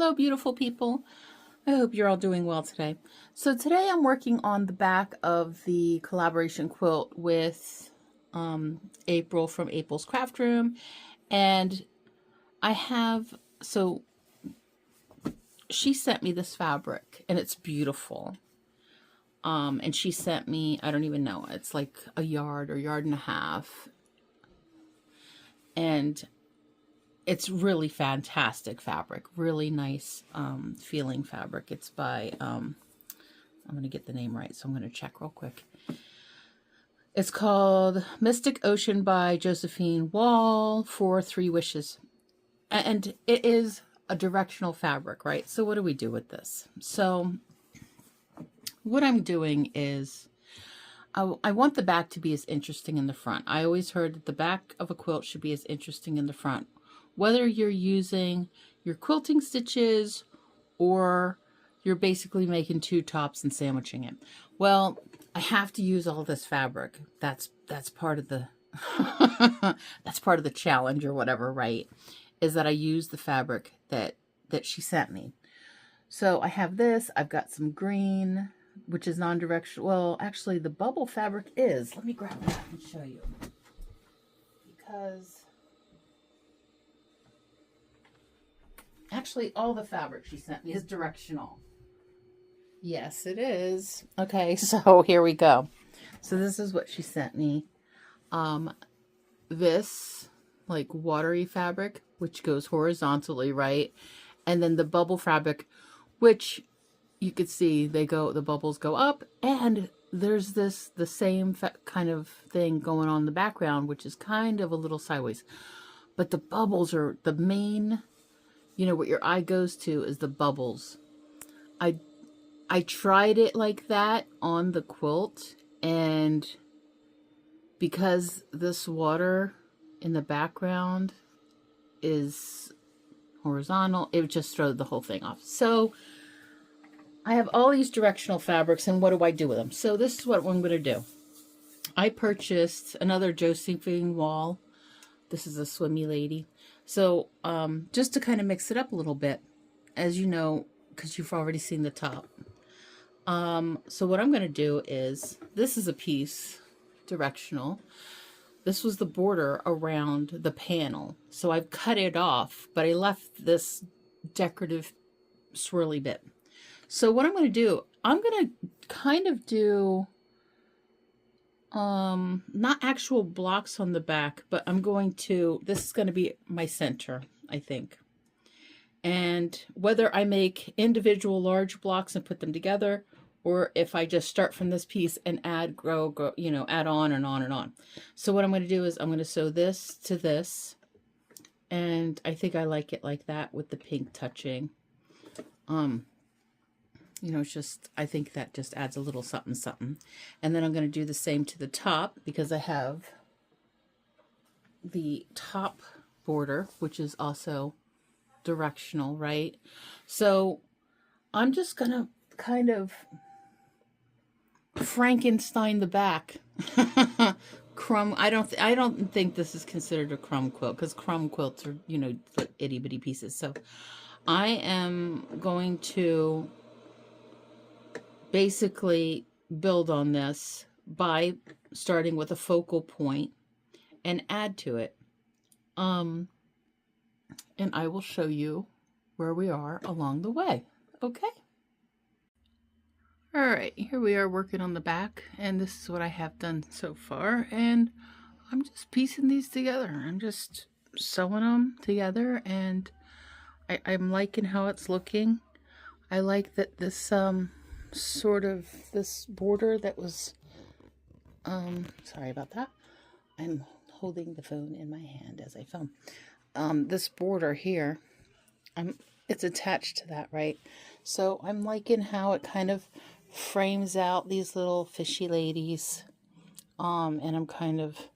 Hello, beautiful people. I hope you're all doing well today. So today I'm working on the back of the collaboration quilt with April from April's Craft Room. And so she sent me this fabric and it's beautiful. And she sent me, I don't even know, it's like a yard or yard and a half. And it's really fantastic fabric, really nice feeling fabric. It's by, I'm going to get the name right, so I'm going to check real quick. It's called Mystic Ocean by Josephine Wall for 3 Wishes. And it is a directional fabric, right? So what do we do with this? So what I'm doing is I want the back to be as interesting in the front. I always heard that the back of a quilt should be as interesting in the front. Whether you're using your quilting stitches or you're basically making 2 tops and sandwiching it. Well, I have to use all this fabric. That's part of the that's part of the challenge or whatever, right? Is that I use the fabric that she sent me. So I have this, I've got some green, which is non-directional. Well, actually the bubble fabric is. Let me grab that and show you. Because actually, all the fabric she sent me is directional. Yes, it is. Okay, so here we go. So this is what she sent me. This, like, watery fabric, which goes horizontally, right? And then the bubble fabric, which you could see the bubbles go up. And there's the same kind of thing going on in the background, which is kind of a little sideways. But the bubbles are the main... You know, what your eye goes to is the bubbles. I tried it like that on the quilt, and because this water in the background is horizontal, it just throws the whole thing off. So I have all these directional fabrics, and what do I do with them? So this is what I'm going to do. I purchased another Josephine Wall. This is a swimmy lady. So just to kind of mix it up a little bit, as you know, because you've already seen the top. So what I'm going to do is, this is a piece, directional. This was the border around the panel. So I've cut it off, but I left this decorative swirly bit. So what I'm going to do, I'm going to kind of do... not actual blocks on the back, but this is going to be my center, I think. And whether I make individual large blocks and put them together, or if I just start from this piece and add, add on and on and on. So what I'm going to do is I'm going to sew this to this. And I think I like it like that with the pink touching. It's just, I think that just adds a little something, something. And then I'm going to do the same to the top, because I have the top border, which is also directional, right? So I'm just going to kind of Frankenstein the back. Crumb. I don't think this is considered a crumb quilt, because crumb quilts are, like itty bitty pieces. So I am going to basically build on this by starting with a focal point and add to it. And I will show you where we are along the way. Okay. All right, here we are working on the back, and this is what I have done so far. And I'm just piecing these together. I'm just sewing them together, and I'm liking how it's looking. I like that this sort of this border that was sorry about that, I'm holding the phone in my hand as I film. This border here, it's attached to that, right? So I'm liking how it kind of frames out these little fishy ladies. And I'm kind of,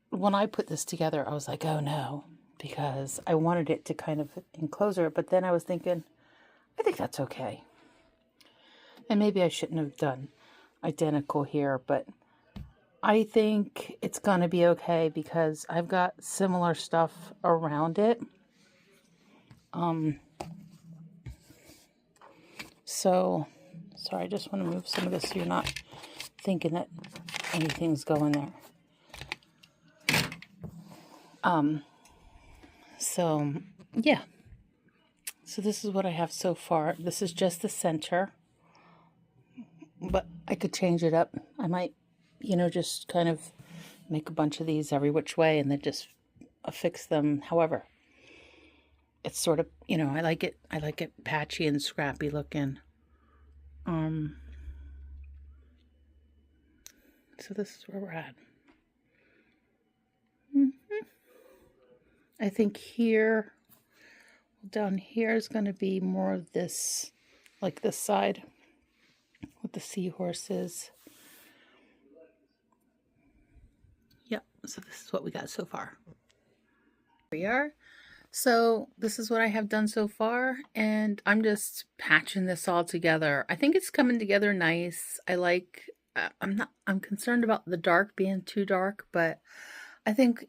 when I put this together, I was like, oh no, because I wanted it to kind of enclose her, but then I was thinking, I think that's okay. And maybe I shouldn't have done identical here, but I think it's going to be okay because I've got similar stuff around it. So, sorry, I just want to move some of this so you're not thinking that anything's going there. So, yeah. So this is what I have so far. This is just the center, but I could change it up. I might, just kind of make a bunch of these every which way and then just affix them however. It's sort of, I like it patchy and scrappy looking. So this is where we're at. I think here, down here is going to be more of this, like this side with the seahorses. Yep, so this is what we got so far. Here we are. So this is what I have done so far, and I'm just patching this all together. I think it's coming together nice. I like, I'm concerned about the dark being too dark, but I think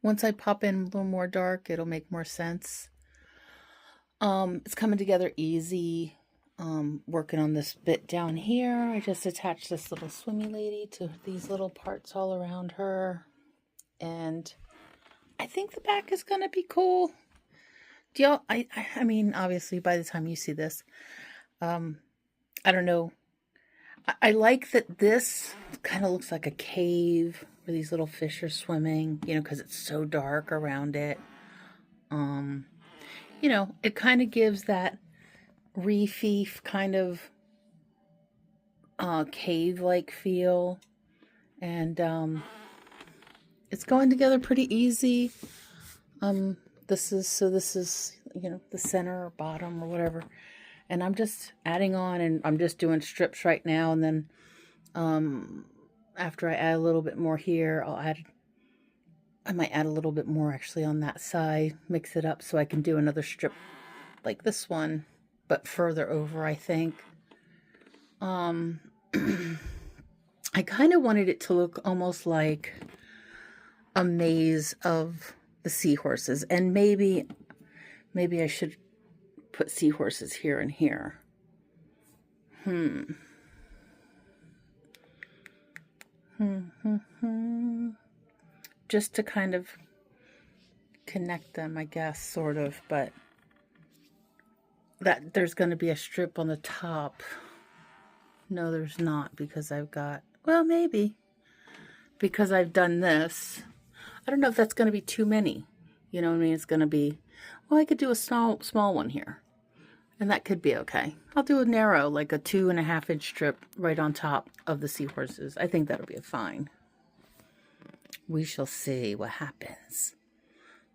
once I pop in a little more dark, it'll make more sense. It's coming together easy. Working on this bit down here. I just attached this little swimmy lady to these little parts all around her. And I think the back is going to be cool. Do y'all, I mean, obviously by the time you see this, I don't know. I like that this kind of looks like a cave where these little fish are swimming, because it's so dark around it. It kind of gives that reefy kind of cave-like feel, and it's going together pretty easy. This is the center or bottom or whatever, and I'm just adding on, and I'm just doing strips right now, and then after I add a little bit more here, I might add a little bit more actually on that side, mix it up so I can do another strip like this one, but further over, I think. I kind of wanted it to look almost like a maze of the seahorses, and maybe I should put seahorses here and here. Just to kind of connect them, I guess, sort of, but that there's going to be a strip on the top. No, there's not, because I've got, well, maybe, because I've done this. I don't know if that's going to be too many. You know what I mean? It's going to be, well, I could do a small one here, and that could be okay. I'll do a narrow, like a 2.5 inch strip right on top of the seahorses. I think that'll be fine. We shall see what happens.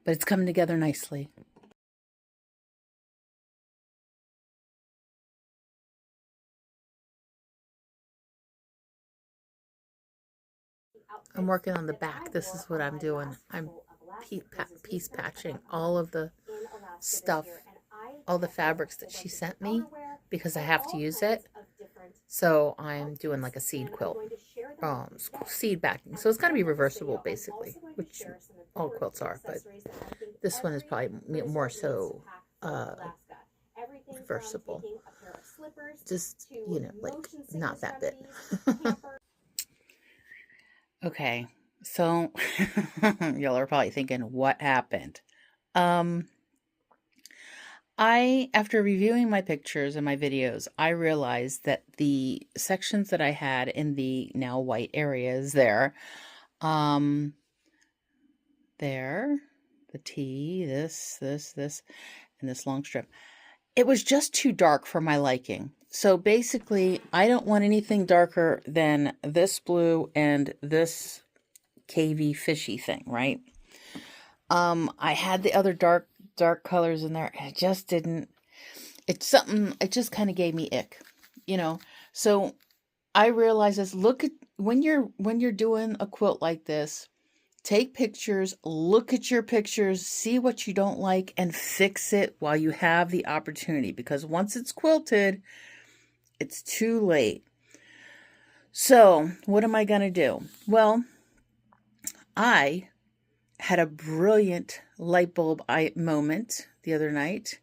But it's coming together nicely. I'm working on the back. This is what I'm doing. I'm piece patching all of the stuff, all the fabrics that she sent me, because I have to use it. So I'm doing like a seed quilt, seed backing. So it's got to be reversible, basically, which all quilts are, but this one is probably more so reversible. Just, like not that bit. Okay, so y'all are probably thinking, what happened? After reviewing my pictures and my videos, I realized that the sections that I had in the now white areas there, the T, this, and this long strip, it was just too dark for my liking. So basically, I don't want anything darker than this blue and this cavey fishy thing, right? I had the other dark colors in there, and it just didn't, it just kind of gave me ick, So I realized this, look at, when you're doing a quilt like this, take pictures, look at your pictures, see what you don't like, and fix it while you have the opportunity, because once it's quilted, it's too late. So what am I going to do? Well, I had a brilliant light bulb moment the other night,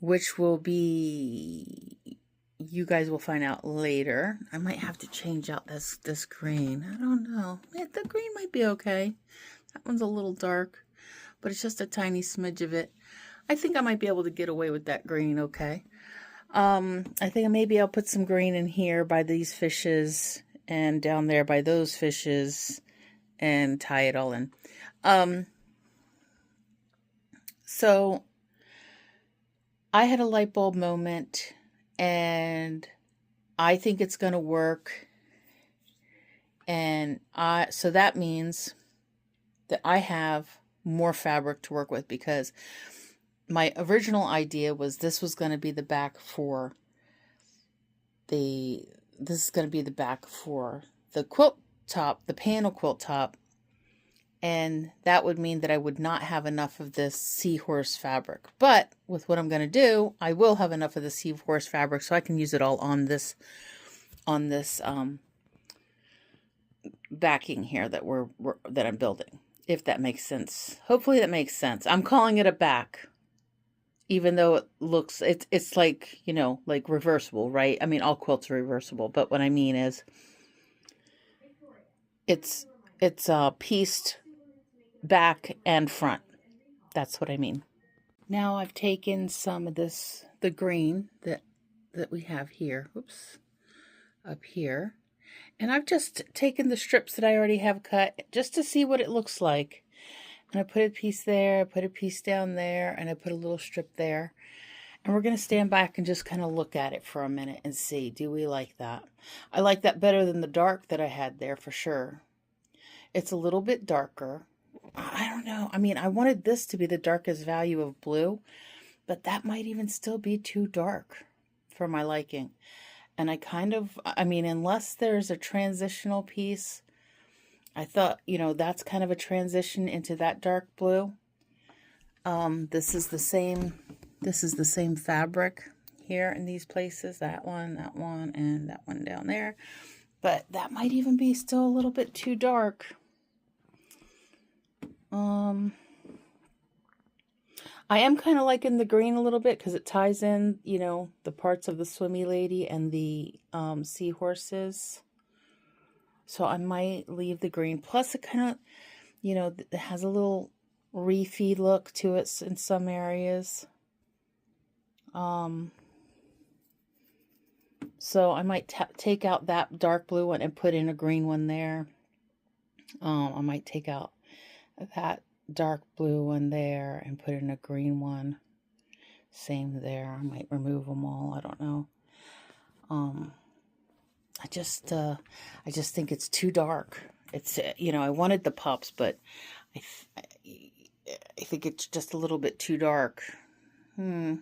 which will be, you guys will find out later. I might have to change out this green. I don't know. The green might be okay. That one's a little dark, but it's just a tiny smidge of it. I think I might be able to get away with that green okay. I think maybe I'll put some green in here by these fishes and down there by those fishes and tie it all in. So I had a light bulb moment, and I think it's going to work. And so that means that I have more fabric to work with, because my original idea was this was going to be the back for the quilt top, the panel quilt top. And that would mean that I would not have enough of this seahorse fabric. But with what I'm going to do, I will have enough of the seahorse fabric, so I can use it all on this backing here that I'm building, if that makes sense. Hopefully that makes sense. I'm calling it a back, even though it looks, it's like, you know, like reversible, right? I mean, all quilts are reversible, but what I mean is it's pieced back and front. That's what I mean. Now I've taken some of the green that we have here, oops, up here, and I've just taken the strips that I already have cut just to see what it looks like. And I put a piece there, I put a piece down there, and I put a little strip there. And we're going to stand back and just kind of look at it for a minute and see, do we like that? I like that better than the dark that I had there for sure. It's a little bit darker. I don't know. I mean, I wanted this to be the darkest value of blue, but that might even still be too dark for my liking. And I mean, unless there's a transitional piece, I thought, you know, that's kind of a transition into that dark blue. This is the same fabric here in these places, that one, and that one down there. But that might even be still a little bit too dark. I am kind of liking the green a little bit because it ties in, you know, the parts of the swimmy lady and the seahorses. So I might leave the green. Plus it kind of, you know, it has a little reefy look to it in some areas. So I might take out that dark blue one and put in a green one there. I might take out that dark blue one there and put in a green one. Same there. I might remove them all. I don't know. I just think it's too dark. It's, you know, I wanted the pops, but I think it's just a little bit too dark. I'll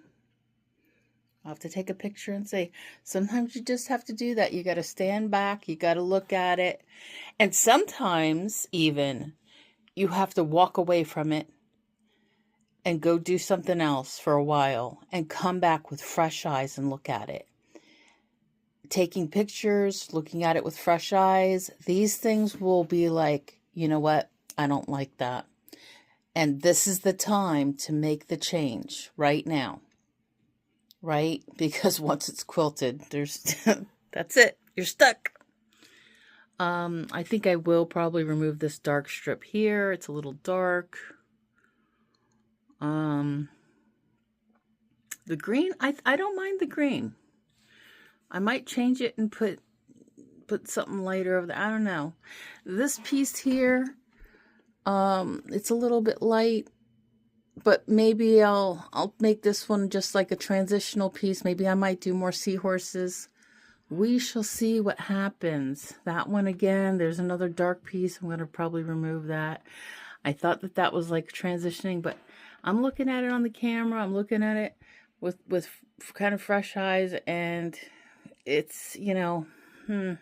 have to take a picture and say, sometimes you just have to do that. You got to stand back. You got to look at it. And sometimes even you have to walk away from it and go do something else for a while and come back with fresh eyes and look at it. Taking pictures, looking at it with fresh eyes, these things will be like, you know what? I don't like that. And this is the time to make the change right now. Right? Because once it's quilted, that's it. You're stuck. I think I will probably remove this dark strip here. It's a little dark. The green, I don't mind the green. I might change it and put something lighter over there. I don't know. This piece here, it's a little bit light, but maybe I'll make this one just like a transitional piece. Maybe I might do more seahorses. We shall see what happens. That one again, there's another dark piece. I'm going to probably remove that. I thought that was like transitioning, but I'm looking at it on the camera. I'm looking at it with kind of fresh eyes, and it's, you know, yeah,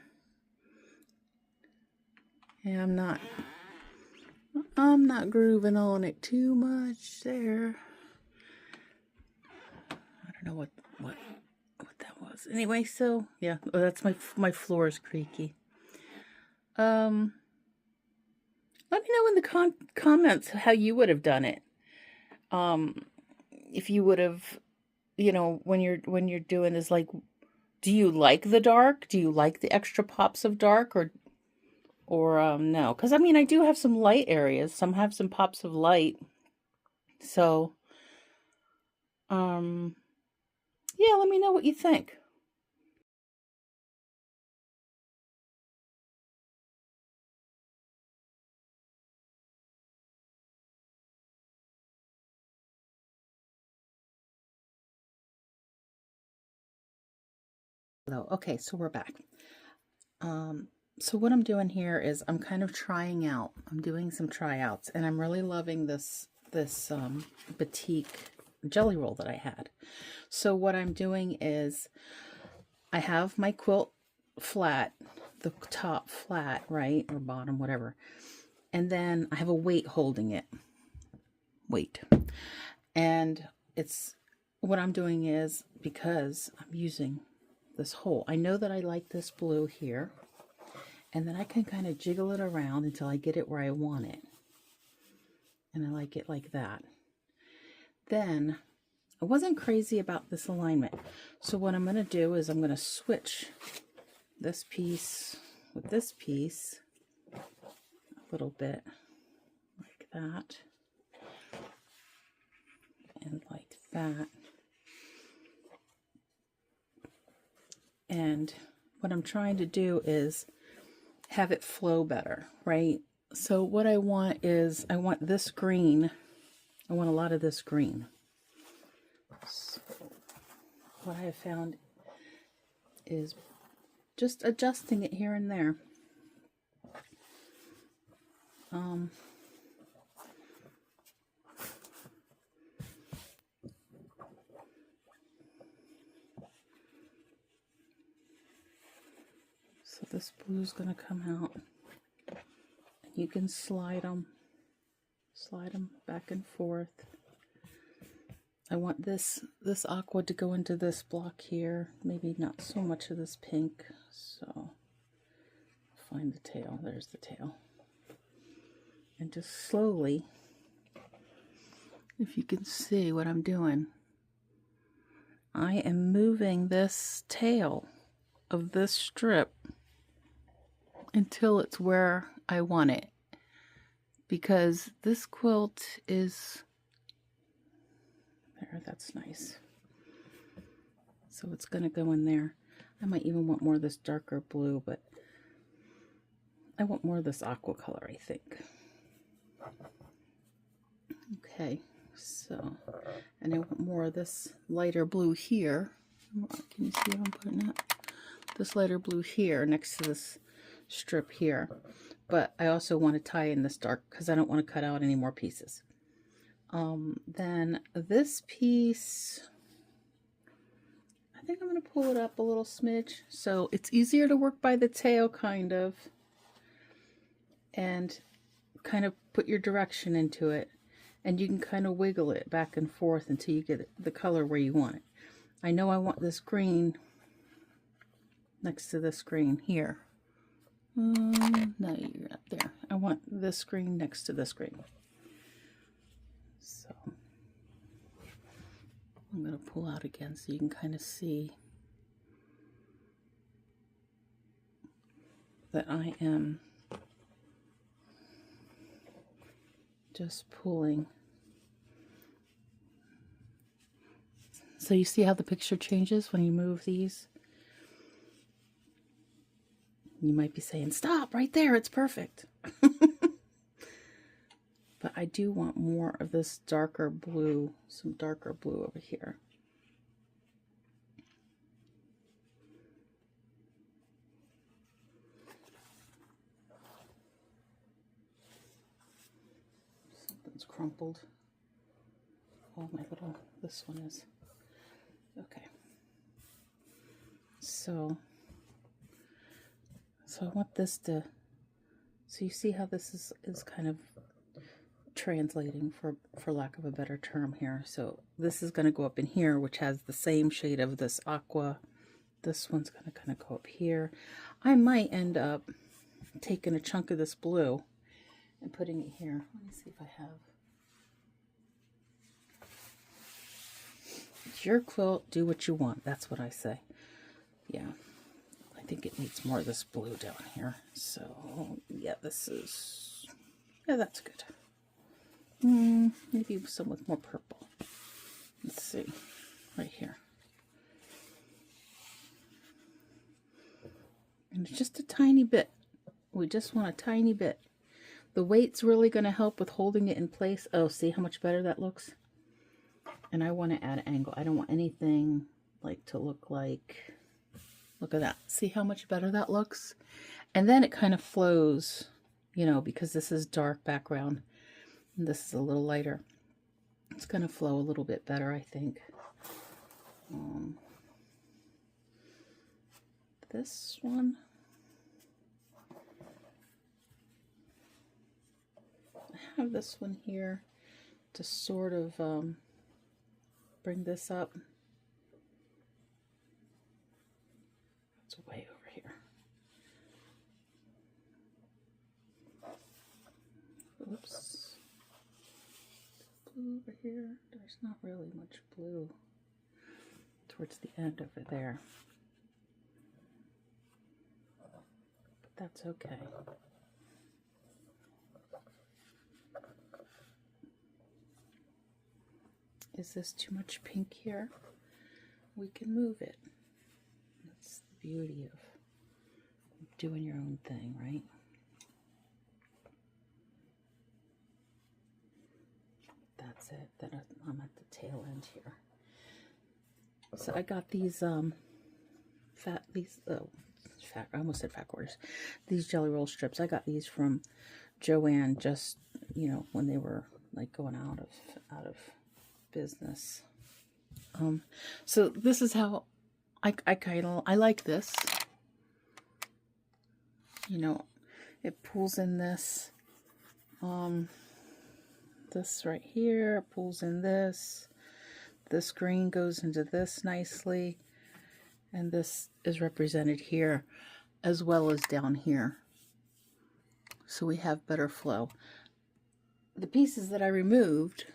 I'm not grooving on it too much there. I don't know what that was. Anyway, so yeah, that's my floor is creaky. Let me know in the comments how you would have done it. if you would have, you know, when you're doing this, like, do you like the dark? Do you like the extra pops of dark, or no? Because I mean, I do have some light areas. Some have some pops of light. So, yeah, let me know what you think. Okay, so we're back. So what I'm doing here is I'm kind of trying out. I'm doing some tryouts, and I'm really loving this batik jelly roll that I had. So what I'm doing is I have my quilt flat, the top flat, right, or bottom, whatever, and then I have a weight holding it. Weight, and it's what I'm doing is, because I'm using this hole, I know that I like this blue here. And then I can kind of jiggle it around until I get it where I want it. And I like it like that. Then, I wasn't crazy about this alignment. So what I'm going to do is I'm going to switch this piece with this piece a little bit like that. And like that. And what I'm trying to do is have it flow better, right? So what I want is, I want this green. I want a lot of this green. So what I have found is just adjusting it here and there. So this blue is going to come out. You can slide them back and forth. I want this aqua to go into this block here. Maybe not so much of this pink. So find the tail. There's the tail. And just slowly, if you can see what I'm doing, I am moving this tail of this strip until it's where I want it, because this quilt is there. That's nice. So it's going to go in there. I might even want more of this darker blue, but I want more of this aqua color, I think. Okay, so, and I want more of this lighter blue here. Can you see what I'm putting up? This lighter blue here next to this strip here. But I also want to tie in this dark because I don't want to cut out any more pieces. Then this piece, I think I'm going to pull it up a little smidge so it's easier to work by the tail, kind of, and kind of put your direction into it, and you can kind of wiggle it back and forth until you get the color where you want it. I know I want this green next to this green here. No, you're not there. I want this green next to this green. So I'm going to pull out again so you can kind of see that I am just pulling. So you see how the picture changes when you move these? You might be saying, stop right there, it's perfect. But I do want more of this darker blue, some darker blue over here. Something's crumpled. Oh, my little, this one is. Okay. So I want this to, so you see how this is kind of translating, for lack of a better term here. So this is going to go up in here, which has the same shade of this aqua. This one's going to kind of go up here. I might end up taking a chunk of this blue and putting it here. Let me see if I have. It's your quilt, do what you want. That's what I say. Yeah. I think it needs more of this blue down here. So, yeah, this is... Yeah, that's good. Maybe some with more purple. Let's see. Right here. And it's just a tiny bit. We just want a tiny bit. The weight's really going to help with holding it in place. Oh, see how much better that looks? And I want to add angle. I don't want anything like to look like... Look at that. See how much better that looks? And then it kind of flows, you know, because this is dark background and this is a little lighter. It's going to flow a little bit better, I think. This one, I have this one here to sort of bring this up. It's way over here. Oops. Blue over here. There's not really much blue towards the end over there. But that's okay. Is this too much pink here? We can move it. That's the beauty of doing your own thing, right? That's it. Then I'm at the tail end here. So I got these I almost said fat quarters. These jelly roll strips. I got these from Joann just, you know, when they were like going out of business. So this is how I like this. You know, it pulls in this. This right here pulls in this. This green goes into this nicely. And this is represented here as well as down here. So we have better flow. The pieces that I removed,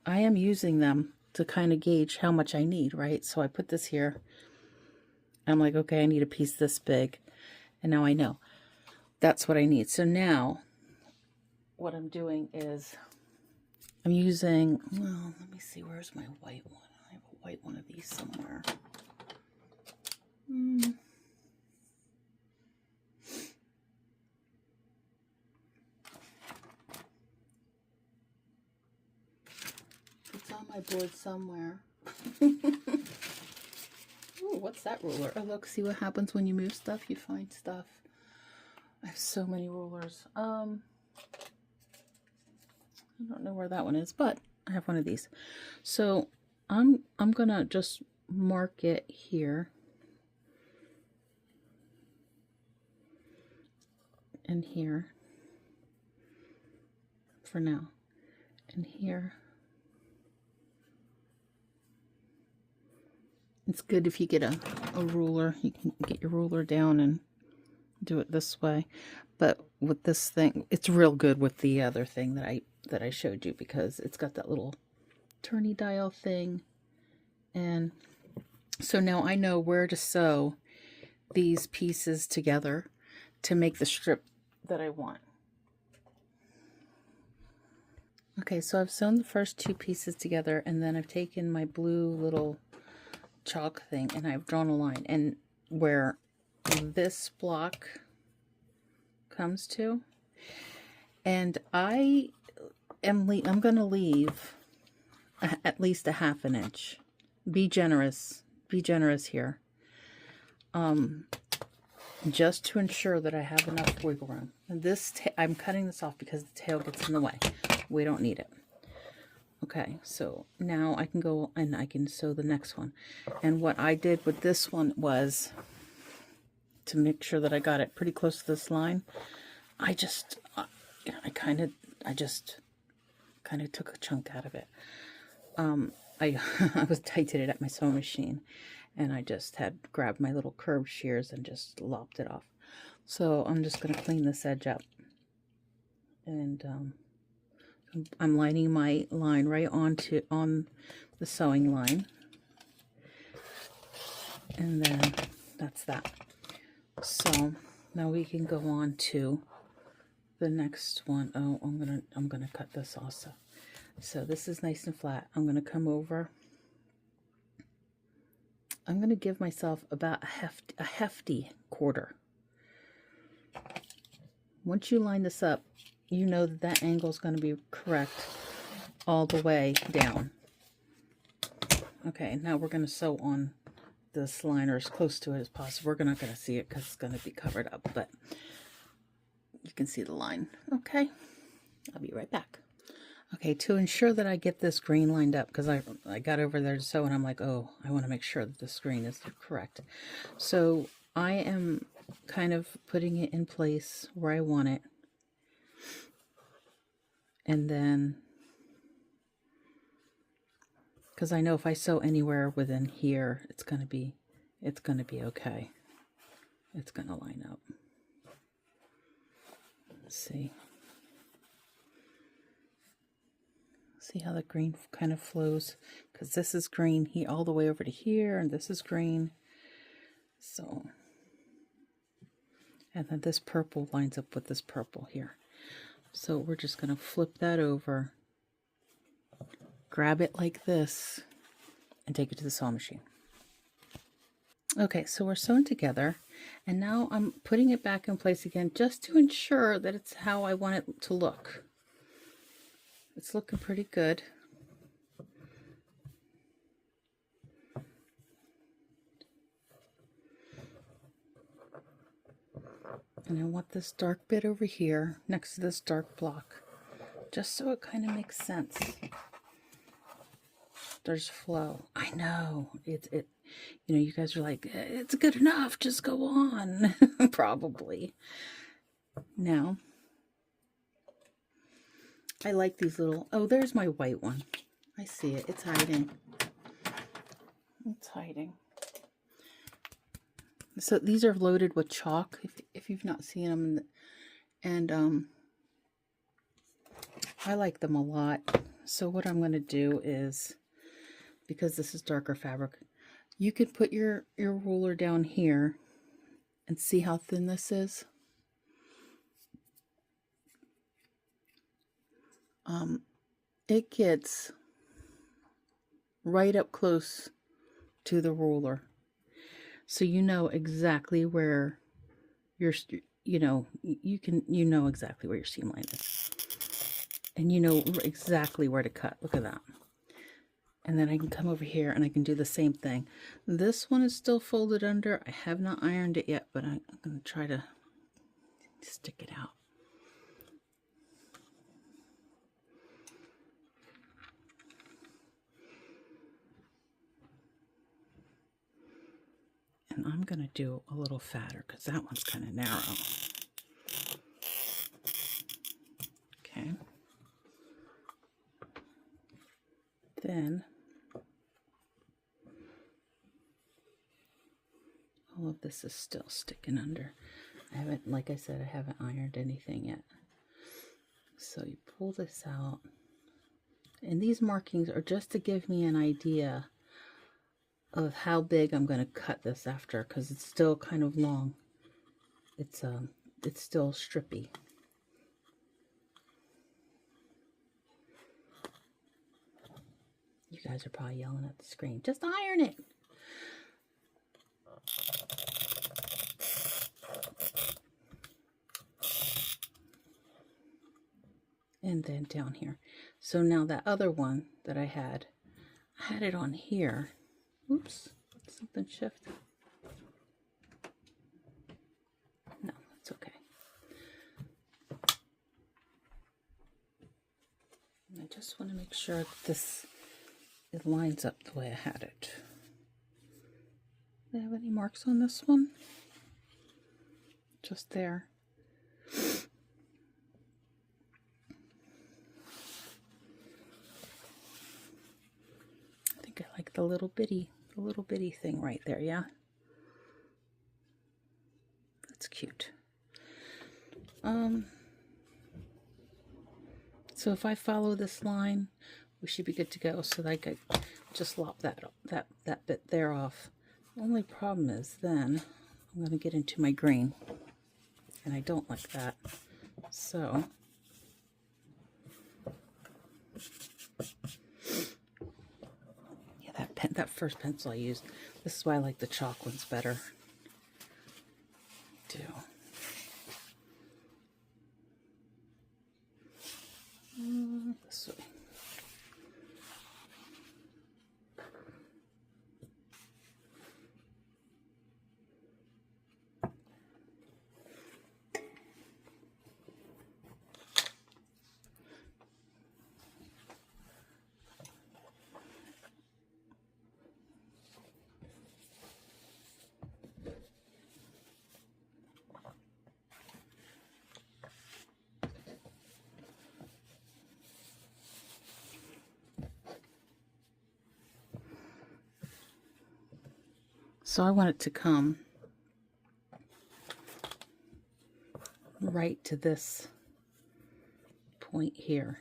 I am using them to kind of gauge how much I need, right? So I put this here. I'm like, okay, I need a piece this big. And now I know. That's what I need. So now what I'm doing is I'm using, well, let me see, where's my white one? I have a white one of these somewhere. It's on my board somewhere. Ooh, what's that ruler? Oh, look, see what happens when you move stuff? You find stuff. I have so many rulers. I don't know where that one is, but I have one of these. So I'm gonna just mark it here. And here for now, and here. It's good if you get a ruler. You can get your ruler down and do it this way. But with this thing, it's real good with the other thing that I showed you, because it's got that little turny dial thing. And so now I know where to sew these pieces together to make the strip that I want. Okay, so I've sewn the first two pieces together, and then I've taken my blue little chalk thing and I've drawn a line, and where this block comes to, and I'm going to leave at least a half an inch. Be generous here. Just to ensure that I have enough wiggle room. And this, I'm cutting this off because the tail gets in the way. We don't need it. Okay, so now I can go and I can sew the next one. And what I did with this one was, to make sure that I got it pretty close to this line, I just kind of took a chunk out of it. I was tightened it at my sewing machine, and I just had grabbed my little curved shears and just lopped it off. So I'm just going to clean this edge up. And I'm lining my line right on the sewing line. And then that's that. So now we can go on to the next one. Oh, I'm gonna cut this also. So this is nice and flat. I'm gonna come over. I'm gonna give myself about a hefty quarter. Once you line this up, you know that that angle is going to be correct all the way down. Okay, now we're going to sew on this liner as close to it as possible. We're not going to see it because it's going to be covered up, but you can see the line. Okay, I'll be right back. Okay, to ensure that I get this green lined up, because I got over there to sew and I'm like, oh, I want to make sure that this green is correct. So I am kind of putting it in place where I want it. And then, because I know if I sew anywhere within here, it's gonna be okay. It's gonna line up. Let's see. See how the green kind of flows? Because this is green here all the way over to here, and this is green. So, and then this purple lines up with this purple here. So we're just gonna flip that over, grab it like this, and take it to the sewing machine. Okay, so we're sewn together, and now I'm putting it back in place again just to ensure that it's how I want it to look. It's looking pretty good. And I want this dark bit over here next to this dark block, just so it kind of makes sense. There's flow. I know it. You know, you guys are like, it's good enough. Just go on. Probably. Now, I like these little. Oh, there's my white one. I see it. It's hiding. It's hiding. So these are loaded with chalk. If you've not seen them, and I like them a lot. So what I'm going to do is, because this is darker fabric, you could put your ruler down here and see how thin this is. It gets right up close to the ruler, so you know exactly where your, you know exactly where your seam line is, and you know exactly where to cut. Look at that. And then I can come over here and I can do the same thing. This one is still folded under. I have not ironed it yet, but I'm going to try to stick it out. And I'm going to do a little fatter because that one's kind of narrow. Okay. Then all of this is still sticking under. I haven't, like I said, I haven't ironed anything yet. So you pull this out. And these markings are just to give me an idea of how big I'm going to cut this after, because it's still kind of long. It's still strippy. You guys are probably yelling at the screen, just iron it. And then down here. So now that other one that I had it on here. Oops, something shifted. No, it's okay. And I just want to make sure that it lines up the way I had it. Do I have any marks on this one? Just there. I think I like the little bitty thing right there, yeah? That's cute. So if I follow this line, we should be good to go. So like I just lop that bit there off. Only problem is then I'm going to get into my green, and I don't like that. So yeah, that first pencil I used. This is why I like the chalk ones better. Do this way. So I want it to come right to this point here.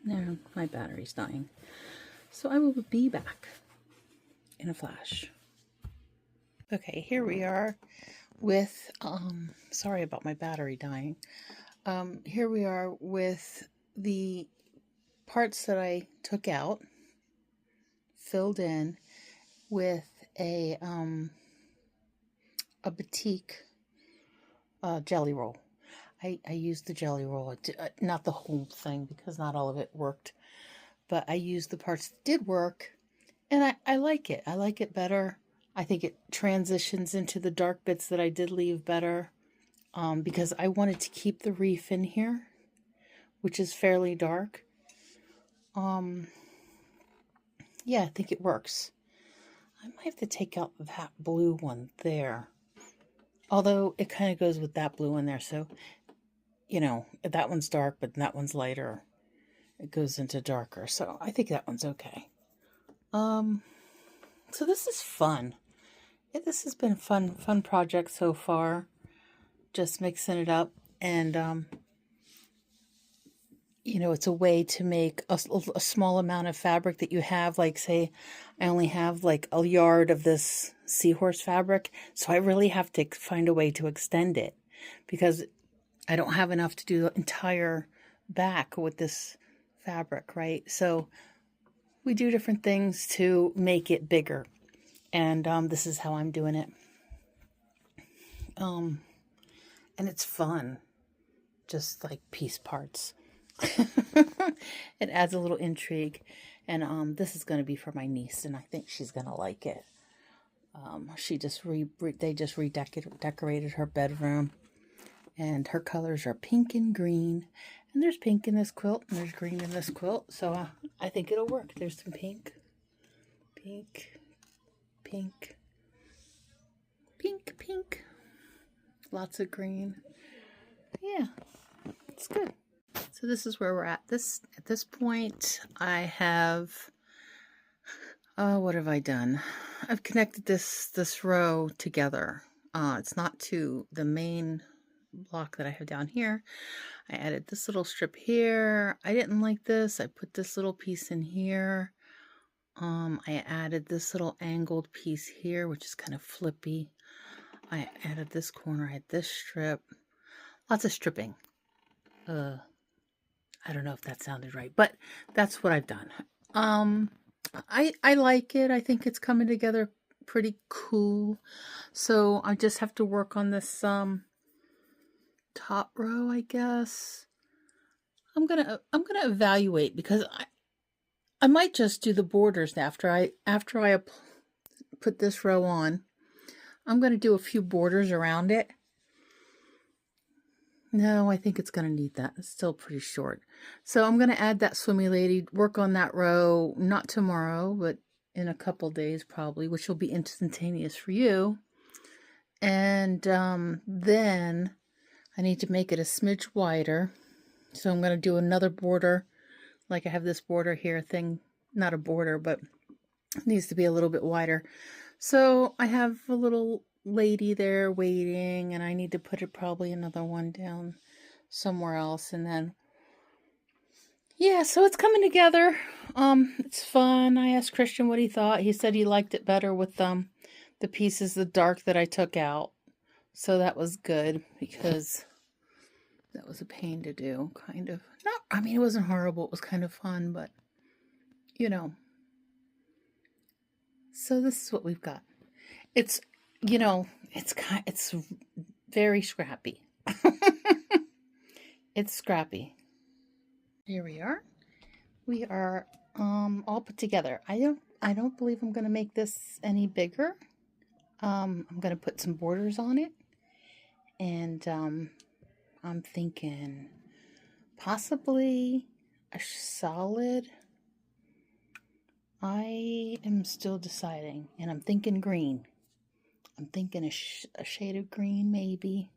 Now my battery's dying. So I will be back in a flash. Okay, here we are with, sorry about my battery dying. Here we are with the parts that I took out, filled in with a batik jelly roll. I used the jelly roll, not the whole thing because not all of it worked, but I used the parts that did work, and I like it. I like it better. I think it transitions into the dark bits that I did leave better, because I wanted to keep the reef in here, which is fairly dark. Yeah, I think it works. I might have to take out that blue one there, although it kind of goes with that blue in there, so you know, that one's dark, but that one's lighter. It goes into darker, so I think that one's okay. So this is fun. This has been a fun project so far. Just mixing it up, and you know, it's a way to make a small amount of fabric that you have. Like, say, I only have like a yard of this seahorse fabric, so I really have to find a way to extend it because I don't have enough to do the entire back with this fabric, right? So we do different things to make it bigger, and this is how I'm doing it. And it's fun, just like piece parts. It adds a little intrigue, and this is going to be for my niece, and I think she's going to like it. She just they just redecorated her bedroom, and her colors are pink and green, and there's pink in this quilt and there's green in this quilt, so I think it'll work. There's some pink, lots of green. Yeah, it's good. So this is where we're at. At this point, I have, what have I done? I've connected this row together. It's not to the main block that I have down here. I added this little strip here. I didn't like this. I put this little piece in here. I added this little angled piece here, which is kind of flippy. I added this corner. I had this strip. Lots of stripping. I don't know if that sounded right, but that's what I've done. I like it. I think it's coming together pretty cool. So I just have to work on this top row, I guess. I'm gonna evaluate, because I might just do the borders after I put this row on. I'm gonna do a few borders around it, No, I think it's going to need that. It's still pretty short. So I'm going to add that swimmy lady, work on that row, not tomorrow, but in a couple days probably, which will be instantaneous for you. And then I need to make it a smidge wider. So I'm going to do another border, like I have this border here thing, not a border, but it needs to be a little bit wider. So I have a little lady there waiting, and I need to put it probably another one down somewhere else. And then, yeah, so it's coming together. It's fun. I asked Christian what he thought. He said he liked it better with the pieces, the dark that I took out. So that was good, because that was a pain to do, kind of. Not, I mean, it wasn't horrible. It was kind of fun, but, you know. So this is what we've got. It's, you know, it's very scrappy. It's scrappy. Here we are. We are all put together. I don't believe I'm going to make this any bigger. I'm going to put some borders on it. And I'm thinking possibly a solid. I am still deciding, and I'm thinking green. I'm thinking a shade of green, maybe.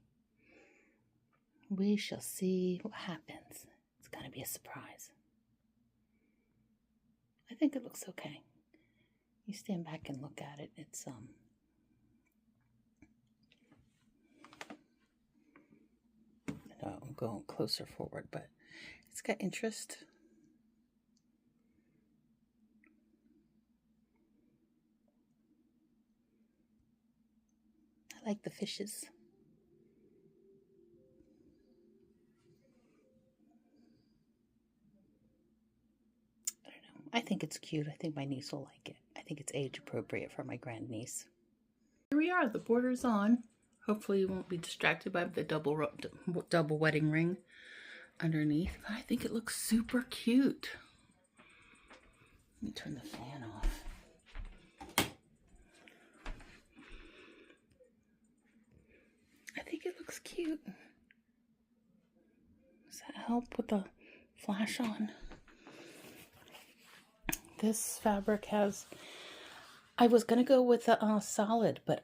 We shall see what happens. It's going to be a surprise. I think it looks okay. You stand back and look at it. It's no, I'm going closer forward, but it's got interest. I like the fishes. I don't know. I think it's cute. I think my niece will like it. I think it's age appropriate for my grandniece. Here we are. The border's on. Hopefully you won't be distracted by the double wedding ring underneath. But I think it looks super cute. Let me turn the fan off. I think it looks cute. Does that help with the flash on? This fabric has, I was going to go with a solid, but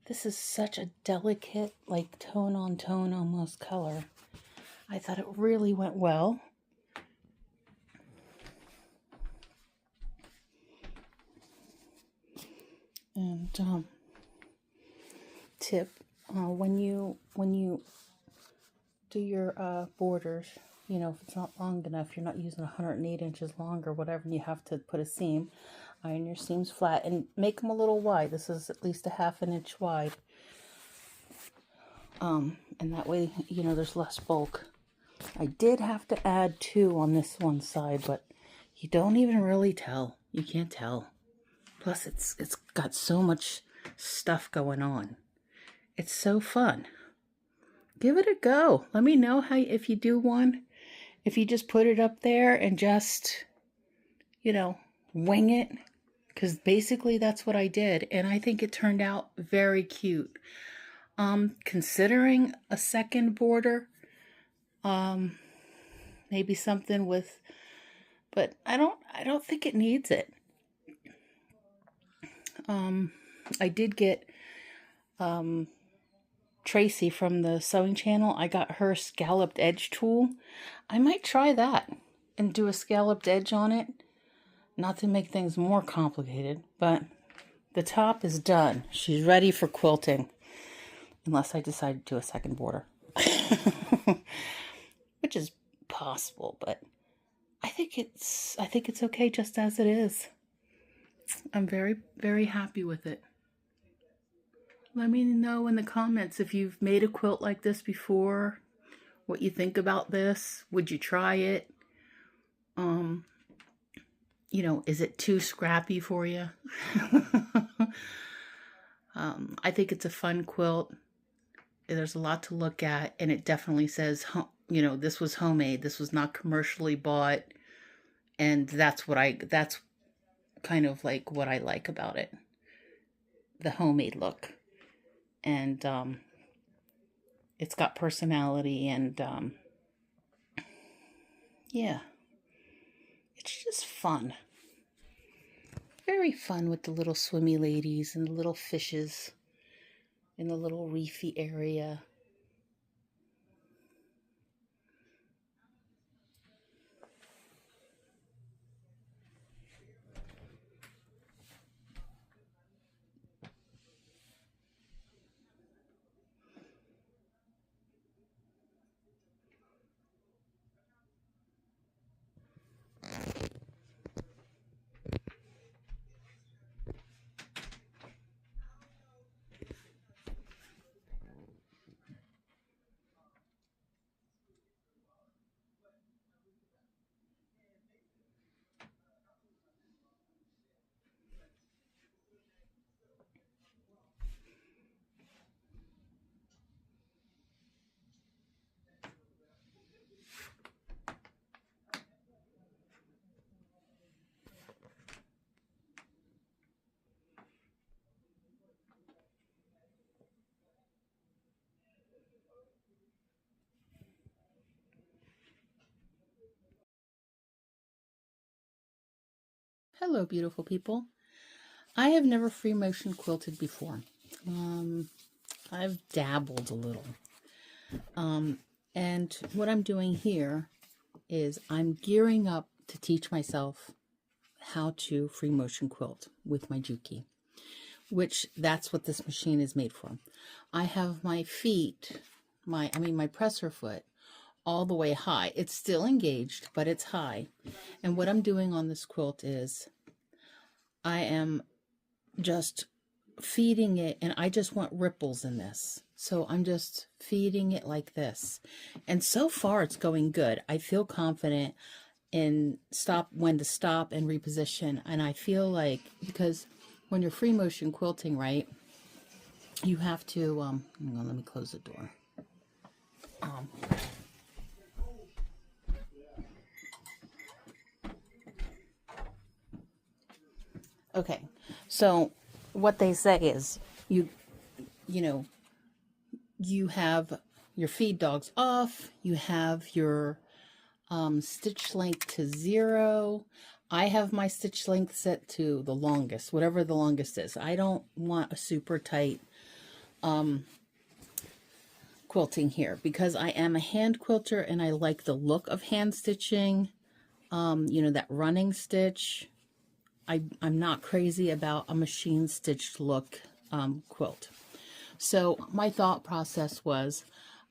this is such a delicate, like tone on tone almost color. I thought it really went well. And tip, when you do your borders, you know, if it's not long enough, you're not using 108 inches long or whatever, and you have to put a seam, iron your seams flat and make them a little wide. This is at least a ½ an inch wide. And that way, you know, there's less bulk. I did have to add 2 on this one side, but you don't even really tell. You can't tell. Plus, it's got so much stuff going on. It's so fun. Give it a go. Let me know how, if you do one, if you just put it up there and just, you know, wing it. Because basically that's what I did. And I think it turned out very cute. Considering a second border, maybe something with, but I don't think it needs it. I did get, Tracy from the sewing channel. I got her scalloped edge tool. I might try that and do a scalloped edge on it. Not to make things more complicated, but the top is done. She's ready for quilting. Unless I decide to do a second border. Which is possible, but I think it's okay just as it is. I'm very, very happy with it. Let me know in the comments if you've made a quilt like this before, what you think about this. Would you try it? You know, is it too scrappy for you? I think it's a fun quilt. There's a lot to look at, and it definitely says, you know, this was homemade. This was not commercially bought, and that's kind of like what I like about it. The homemade look. And it's got personality, and yeah, it's just fun. Very fun with the little swimmy ladies and the little fishes in the little reefy area. Hello, beautiful people. I have never free motion quilted before. I've dabbled a little. And what I'm doing here is I'm gearing up to teach myself how to free motion quilt with my Juki, which that's what this machine is made for. I have my feet, my presser foot all the way high. It's still engaged, but it's high. And what I'm doing on this quilt is I am just feeding it, and I just want ripples in this. So I'm just feeding it like this. And so far it's going good. I feel confident in when to stop and reposition. And I feel like, because when you're free motion quilting, right, you have to, hang on, let me close the door. Okay, so what they say is you know, you have your feed dogs off, you have your stitch length to 0. I have my stitch length set to the longest, whatever the longest is. I don't want a super tight quilting here, because I am a hand quilter and I like the look of hand stitching, that running stitch. I'm not crazy about a machine stitched look quilt. So my thought process was,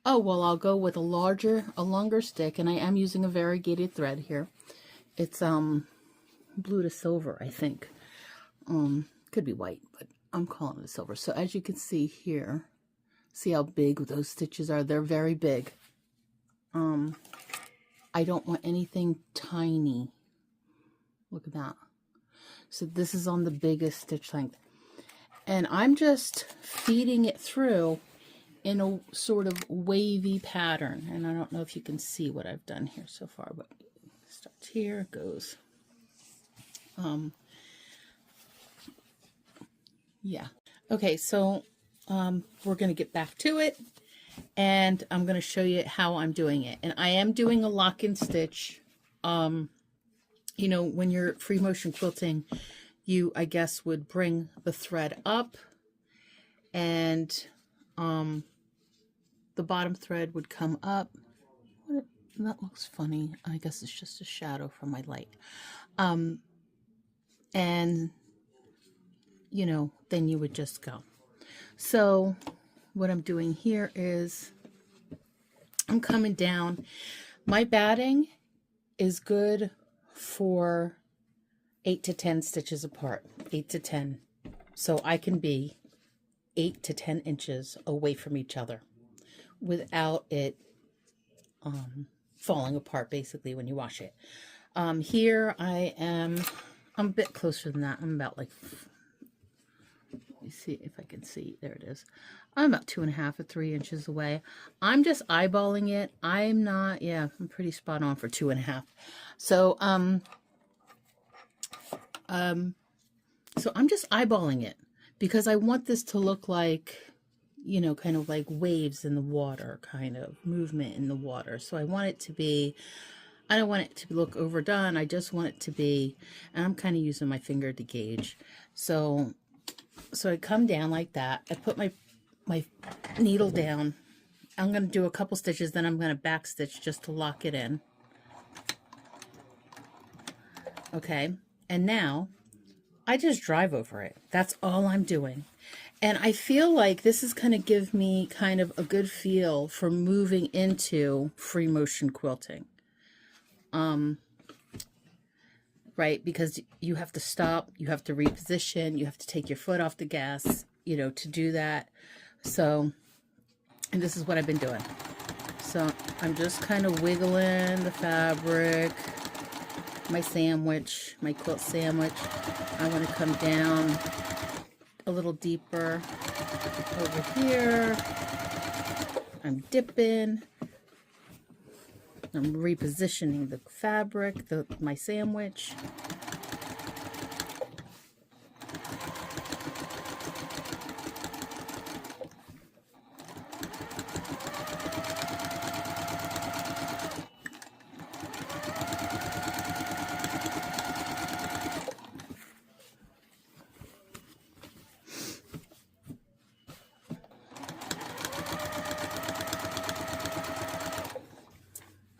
oh, well, I'll go with a longer stick, and I am using a variegated thread here. It's blue to silver, I think. Could be white, but I'm calling it silver. So as you can see here, see how big those stitches are? They're very big. I don't want anything tiny. Look at that. So this is on the biggest stitch length. And I'm just feeding it through in a sort of wavy pattern. And I don't know if you can see what I've done here so far, but it starts here, goes. Yeah. Okay, so we're going to get back to it, and I'm going to show you how I'm doing it. And I am doing a lock-in stitch. When you're free motion quilting, you, I guess, would bring the thread up, and the bottom thread would come up. That looks funny. I guess it's just a shadow from my light. And, then you would just go. So what I'm doing here is I'm coming down. My batting is good for 8 to 10 stitches apart, 8 to 10. So I can be 8 to 10 inches away from each other without it falling apart, basically, when you wash it. Here I'm a bit closer than that. I'm about like, let me see if I can see. There it is. I'm about 2.5 or 3 inches away. I'm just eyeballing it. I'm not, yeah, I'm pretty spot on for 2.5. So, so I'm just eyeballing it because I want this to look like, you know, kind of like waves in the water, kind of movement in the water. So I want it to be, I don't want it to look overdone. I just want it to be, and I'm kind of using my finger to gauge. So I come down like that. I put my needle down. I'm going to do a couple stitches, then I'm going to back stitch just to lock it in. Okay, and now I just drive over it. That's all I'm doing. And I feel like this is going to give me kind of a good feel for moving into free motion quilting. Right, because you have to stop, you have to reposition, you have to take your foot off the gas, you know, to do that. So, and this is what I've been doing. So I'm just kind of wiggling the fabric, my sandwich, my quilt sandwich. I want to come down a little deeper over here. I'm dipping. I'm repositioning the fabric, my sandwich.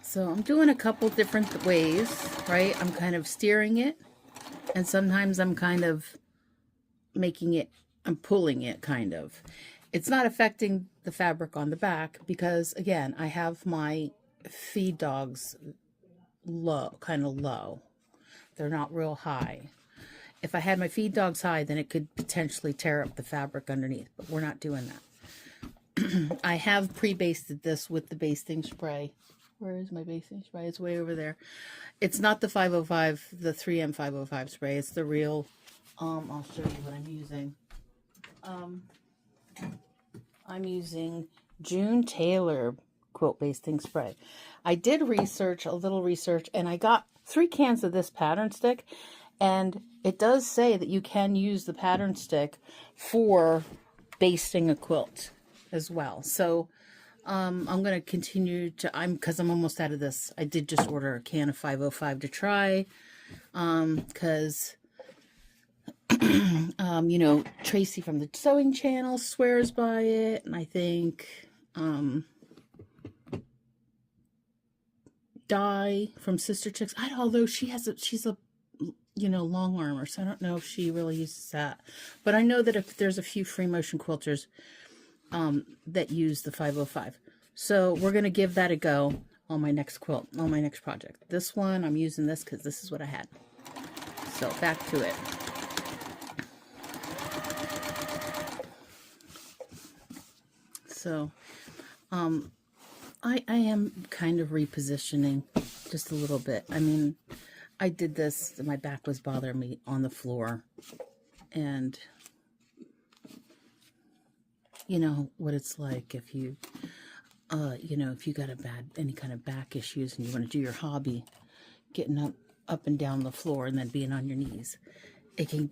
So I'm doing a couple different ways, right? I'm kind of steering it, and sometimes I'm kind of making it, I'm pulling it kind of. It's not affecting the fabric on the back because, again, I have my feed dogs low, kind of low. They're not real high. If I had my feed dogs high, then it could potentially tear up the fabric underneath, but we're not doing that. I have pre-basted this with the basting spray. Where is my basting spray? It's way over there. It's not the 505, the 3M 505 spray. It's the real, I'll show you what I'm using. I'm using June Taylor quilt basting spray. I did research, a little research, and I got 3 cans of this pattern stick, and it does say that you can use the pattern stick for basting a quilt as well. So I'm going to continue to, because I'm almost out of this. I did just order a can of 505 to try, because, you know, Tracy from the sewing channel swears by it, and I think, Di from Sister Chicks, although she's a, you know, long armor, so I don't know if she really uses that. But I know that if there's a few free motion quilters that use the 505. So we're going to give that a go on my next quilt, on my next project. This one, I'm using this because this is what I had. So back to it. So I am kind of repositioning just a little bit. I mean, I did this, my back was bothering me on the floor, and you know what it's like if you, you know, if you got any kind of back issues and you want to do your hobby, getting up and down the floor and then being on your knees. It can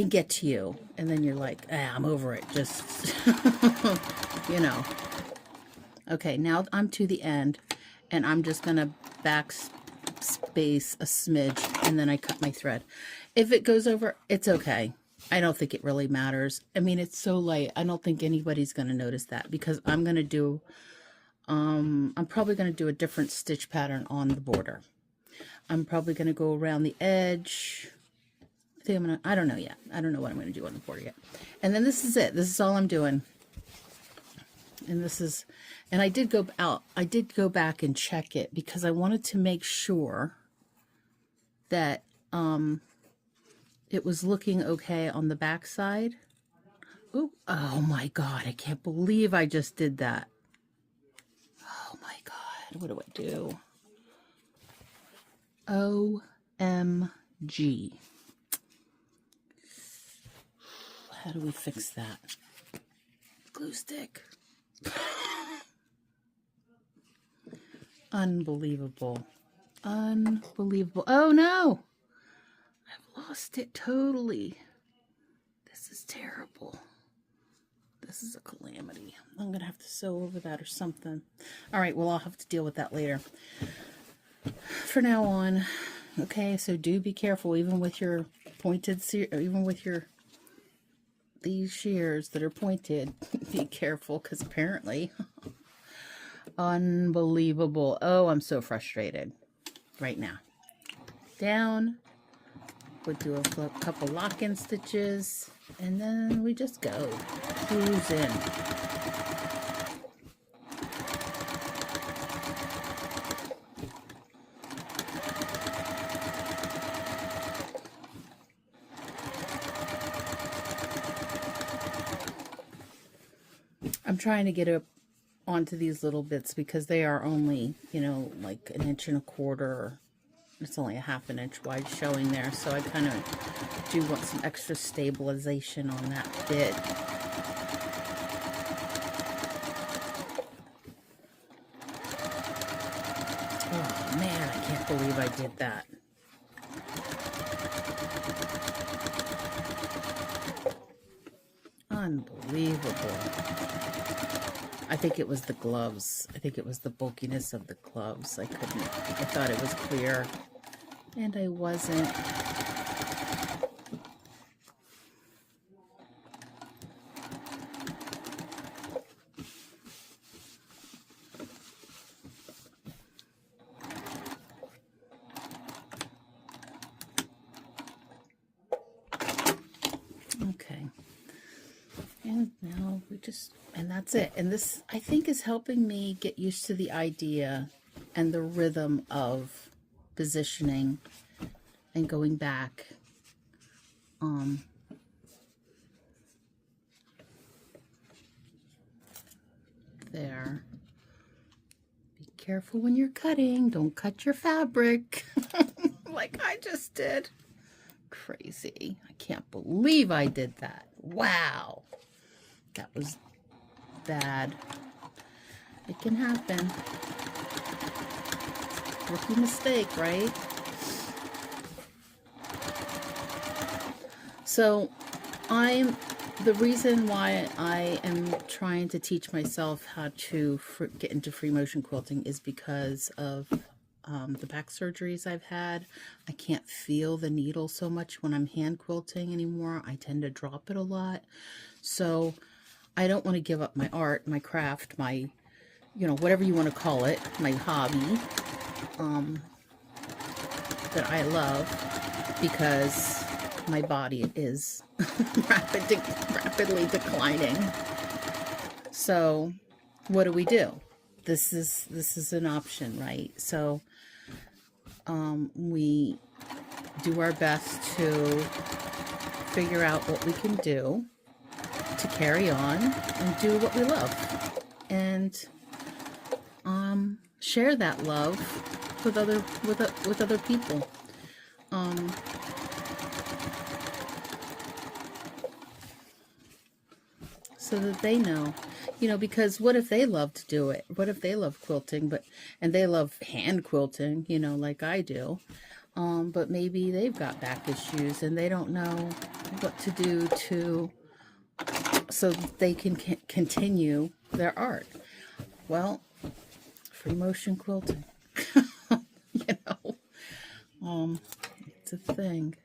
get to you, and then you're like, I'm over it, just, you know. Okay, now I'm to the end, and I'm just going to backspace a smidge, and then I cut my thread. If it goes over, it's okay. I don't think it really matters. I mean, it's so light. I don't think anybody's going to notice that, because I'm going to do, I'm probably going to do a different stitch pattern on the border. I'm probably going to go around the edge. I think I'm going to, I don't know yet. I don't know what I'm going to do on the border yet. And then this is it. This is all I'm doing. And this is, and I did go back and check it because I wanted to make sure that it was looking okay on the back side. Ooh, oh my God, I can't believe I just did that. Oh my God, what do I do? OMG. How do we fix that? Glue stick. Unbelievable. Unbelievable. Oh no! I've lost it totally. This is terrible. This is a calamity. I'm going to have to sew over that or something. All right, well, I'll have to deal with that later. For now on, okay, so do be careful, even with your pointed, even with your, these shears that are pointed, be careful, because apparently, unbelievable. Oh, I'm so frustrated right now. Down, we'll do a couple lock-in stitches, and then we just go cruise in. I'm trying to get up onto these little bits because they are only, you know, like 1.25 inches. It's only a 1/2 inch wide showing there, so I kind of do want some extra stabilization on that bit. Oh man, I can't believe I did that. Unbelievable. I think it was the gloves. I think it was the bulkiness of the gloves. I thought it was clear, and I wasn't. Okay. And now we just, and that's it. And this, I think, is helping me get used to the idea and the rhythm of positioning and going back. There. Be careful when you're cutting. Don't cut your fabric like I just did. Crazy. I can't believe I did that. Wow. That was bad. It can happen. Rookie mistake, right? So the reason why I am trying to teach myself how to get into free motion quilting is because of the back surgeries I've had. I can't feel the needle so much when I'm hand quilting anymore. I tend to drop it a lot. So I don't want to give up my art, my craft, my, you know, whatever you want to call it, my hobby, that I love, because my body is rapidly declining. So what do? This is an option, right? So we do our best to figure out what we can do to carry on and do what we love, and share that love with other people. So that they know, you know, because what if they love to do it? What if they love quilting, and they love hand quilting, you know, like I do, but maybe they've got back issues and they don't know what to do so that they can continue their art. Well, free motion quilting, you know, it's a thing.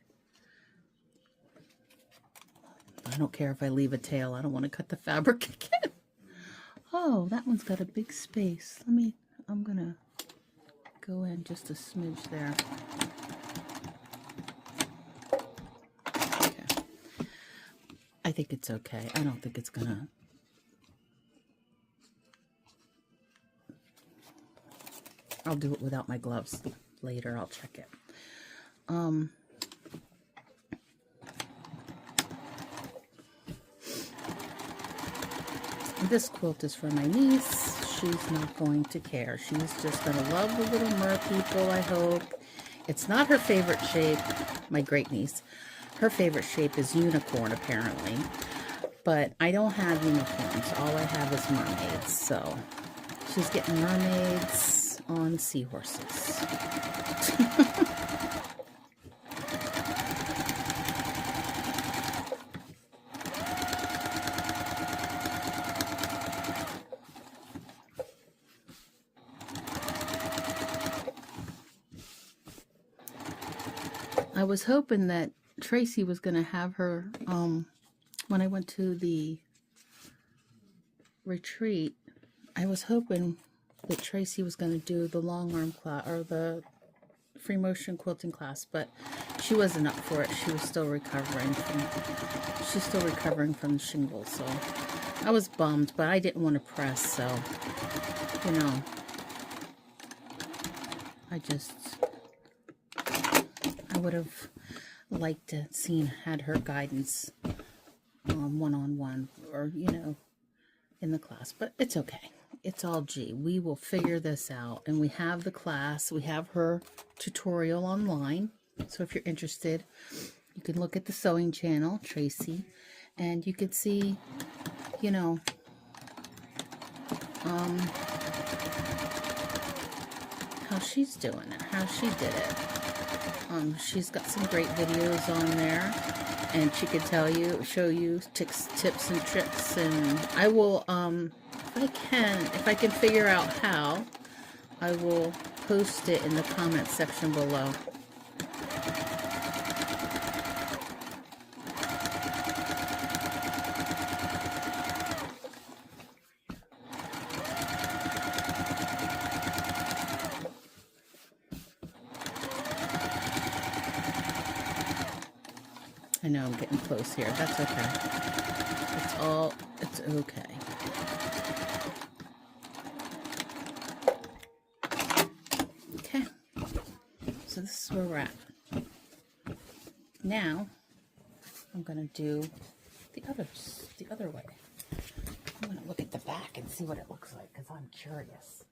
I don't care if I leave a tail. I don't want to cut the fabric again. Oh, that one's got a big space. I'm going to go in just a smidge there. Okay. I think it's okay. I don't think it's going to... I'll do it without my gloves later. I'll check it. This quilt is for my niece. She's not going to care. She's just going to love the little mer people, I hope. It's not her favorite shape, my great niece. Her favorite shape is unicorn, apparently. But I don't have unicorns. All I have is mermaids. So she's getting mermaids on seahorses. I was hoping that Tracy was going to have her, when I went to the retreat, I was hoping that Tracy was going to do the long arm class or the free motion quilting class, but she wasn't up for it. She's still recovering from the shingles, so I was bummed, but I didn't want to press, so, you know, I would have liked to had her guidance one-on-one or, you know, in the class, but it's okay. It's all G. We will figure this out, and we have the class. We have her tutorial online, so if you're interested, you can look at the sewing channel, Tracy, and you can see, you know, how she's doing it, how she did it. She's got some great videos on there, and she could show you tips and tricks, and I will, if I can figure out how, I will post it in the comment section below. I know I'm getting close here. That's okay. It's okay. Okay. So this is where we're at. Now, I'm going to do the other way. I'm going to look at the back and see what it looks like, because I'm curious.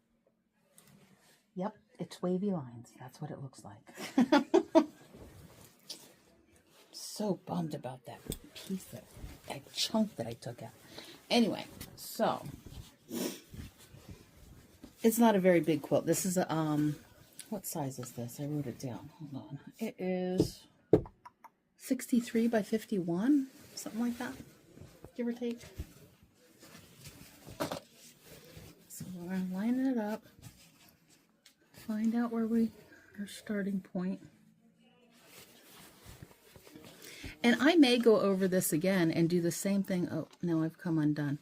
Yep, it's wavy lines. That's what it looks like. So bummed about that chunk that I took out. Anyway, so it's not a very big quilt. This is a what size is this? I wrote it down. Hold on. It is 63 by 51, something like that, give or take. So we're gonna line it up, find out where our starting point. And I may go over this again and do the same thing. Oh, no, I've come undone.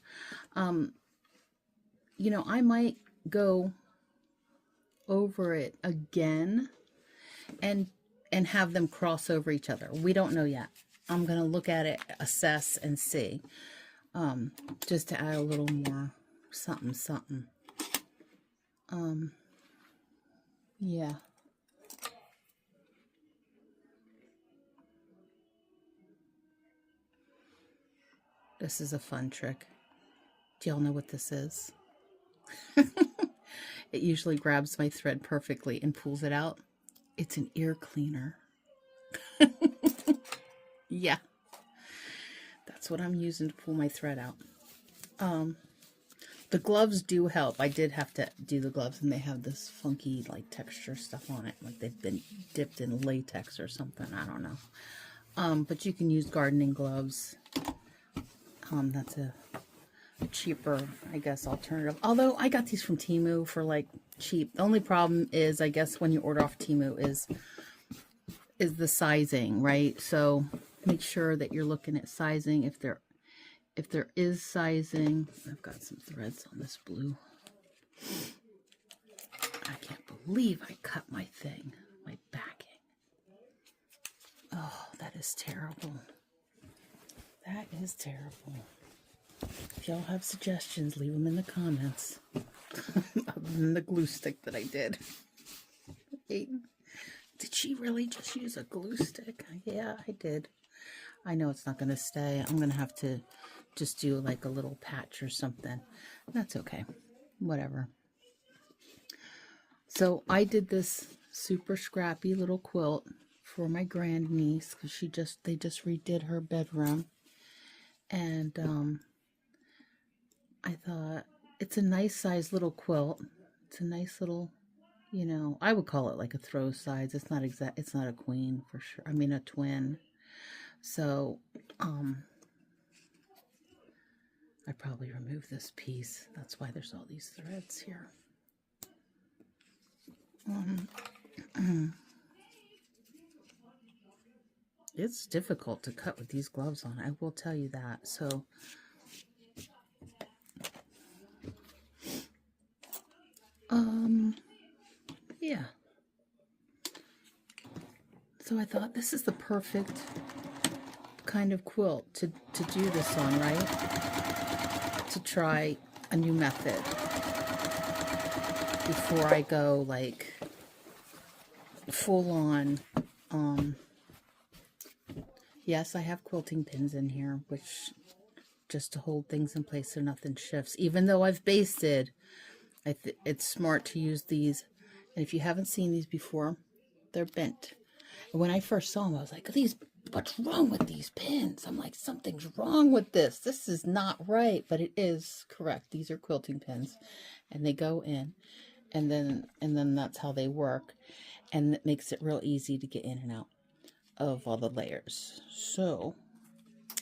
You know, I might go over it again and have them cross over each other. We don't know yet. I'm going to look at it, assess, and see. Just to add a little more something. Yeah. This is a fun trick. Do y'all know what this is? It usually grabs my thread perfectly and pulls it out. It's an ear cleaner. Yeah. That's what I'm using to pull my thread out. The gloves do help. I did have to do the gloves, and they have this funky like texture stuff on it. Like they've been dipped in latex or something. I don't know. But you can use gardening gloves. That's a cheaper, I guess, alternative. Although I got these from Temu for like cheap. The only problem is, I guess, when you order off Temu is the sizing, right? So make sure that you're looking at sizing. If there is sizing, I've got some threads on this blue. I can't believe I cut my thing, my backing. Oh, that is terrible. That is terrible. If y'all have suggestions, leave them in the comments. Other than the glue stick that I did. Did she really just use a glue stick? Yeah, I did. I know it's not going to stay. I'm going to have to just do like a little patch or something. That's okay. Whatever. So I did this super scrappy little quilt for my grandniece because they just redid her bedroom. And I thought it's a nice size little quilt. It's a nice little, you know, I would call it like a throw size. It's not a queen for sure. I mean a twin. So I probably removed this piece. That's why there's all these threads here. it's difficult to cut with these gloves on. I will tell you that. So yeah. So I thought this is the perfect kind of quilt to do this on, right? To try a new method before I go like full on. Yes, I have quilting pins in here, which just to hold things in place so nothing shifts. Even though I've basted, it's smart to use these. And if you haven't seen these before, they're bent. And when I first saw them, I was like, what's wrong with these pins? I'm like, something's wrong with this. This is not right, but it is correct. These are quilting pins, and they go in, and then that's how they work, and it makes it real easy to get in and out of all the layers. So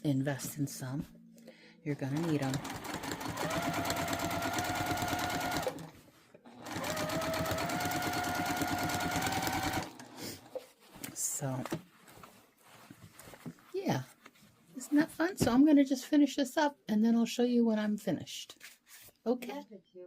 invest in some. You're gonna need them. So yeah, isn't that fun? So I'm gonna just finish this up, and then I'll show you when I'm finished. Okay.